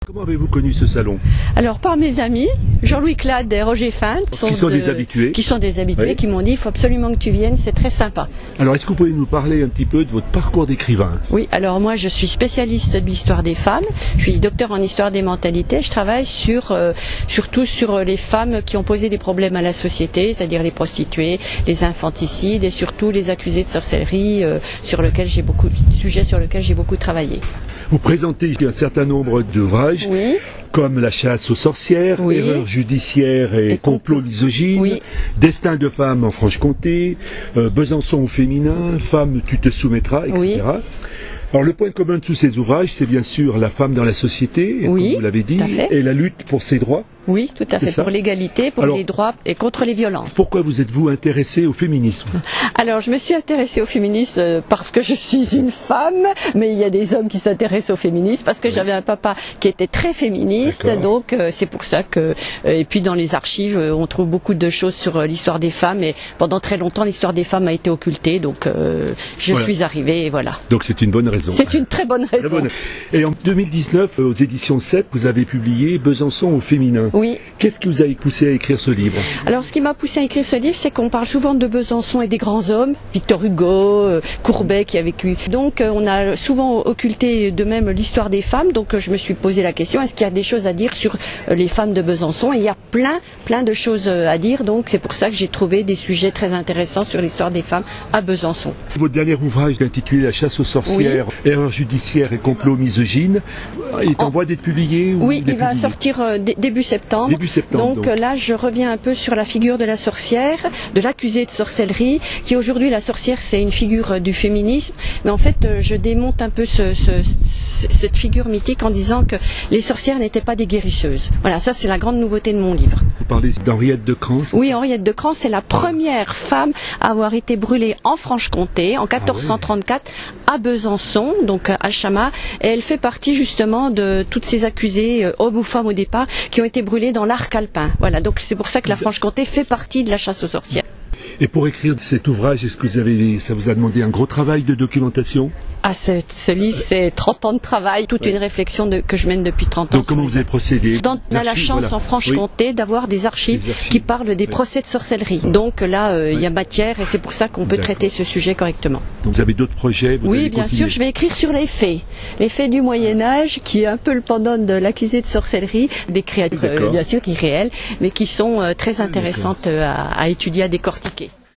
Comment avez-vous connu ce salon? Alors par mes amis, Jean-Louis Clade et Roger Feint, qui sont des habitués, oui. Qui m'ont dit il faut absolument que tu viennes, c'est très sympa. Alors est-ce que vous pouvez nous parler un petit peu de votre parcours d'écrivain? Oui, alors moi je suis spécialiste de l'histoire des femmes, je suis docteur en histoire des mentalités, je travaille surtout sur les femmes qui ont posé des problèmes à la société, c'est-à-dire les prostituées, les infanticides et surtout les accusés de sorcellerie, sujets sur lesquels j'ai beaucoup travaillé. Vous présentez un certain nombre d'ouvrages, oui, comme La chasse aux sorcières, oui, Erreurs judiciaires et complots misogynes, oui, Destin de femme en Franche-Comté, Besançon au féminin, Femme tu te soumettras, etc. Oui. Alors le point commun de tous ces ouvrages, c'est bien sûr la femme dans la société, oui, comme vous l'avez dit, et la lutte pour ses droits. Oui, tout à fait, pour l'égalité, pour les droits et contre les violences. Pourquoi vous êtes-vous intéressée au féminisme? Alors, je me suis intéressée au féminisme parce que je suis une femme, mais il y a des hommes qui s'intéressent au féminisme, parce que j'avais un papa qui était très féministe, donc c'est pour ça que... Et puis dans les archives, on trouve beaucoup de choses sur l'histoire des femmes, et pendant très longtemps, l'histoire des femmes a été occultée, donc je suis arrivée, et voilà. Donc c'est une bonne raison. C'est une très bonne raison. Et en 2019, aux éditions 7, vous avez publié Besançon au féminin. Oui. Qu'est-ce qui vous a poussé à écrire ce livre? Alors, ce qui m'a poussé à écrire ce livre, c'est qu'on parle souvent de Besançon et des grands hommes, Victor Hugo, Courbet qui a vécu. Donc, on a souvent occulté de même l'histoire des femmes. Donc, je me suis posé la question, est-ce qu'il y a des choses à dire sur les femmes de Besançon? Et il y a plein de choses à dire. Donc, c'est pour ça que j'ai trouvé des sujets très intéressants sur l'histoire des femmes à Besançon. Votre dernier ouvrage intitulé La chasse aux sorcières, oui, Erreurs judiciaires et complots misogynes, est en voie d'être publié? Oui, il va sortir début septembre. Donc là, je reviens un peu sur la figure de la sorcière, de l'accusée de sorcellerie, qui aujourd'hui, la sorcière, c'est une figure du féminisme. Mais en fait, je démonte un peu cette figure mythique en disant que les sorcières n'étaient pas des guérisseuses. Voilà, ça c'est la grande nouveauté de mon livre. Vous parlez d'Henriette de Crans? Oui, Henriette de Crans, c'est la première femme à avoir été brûlée en Franche-Comté en 1434 à Besançon, donc à Chamas, et elle fait partie justement de toutes ces accusées, hommes ou femmes au départ, qui ont été brûlées dans l'arc alpin. Voilà, donc c'est pour ça que la Franche-Comté fait partie de la chasse aux sorcières. Et pour écrire cet ouvrage, est-ce que ça vous a demandé un gros travail de documentation? Ah, ce livre, c'est 30 ans de travail, toute une réflexion que je mène depuis 30 ans. Donc comment vous avez procédé? On a la chance en Franche-Comté d'avoir des archives qui parlent des procès de sorcellerie. Donc là, il y a matière et c'est pour ça qu'on peut traiter ce sujet correctement. Donc vous avez d'autres projets? Oui, bien sûr, je vais écrire sur les fées du Moyen-Âge, qui est un peu le pendant de l'accusé de sorcellerie, des créatures bien sûr irréelles, mais qui sont très intéressantes à étudier, à décortiquer.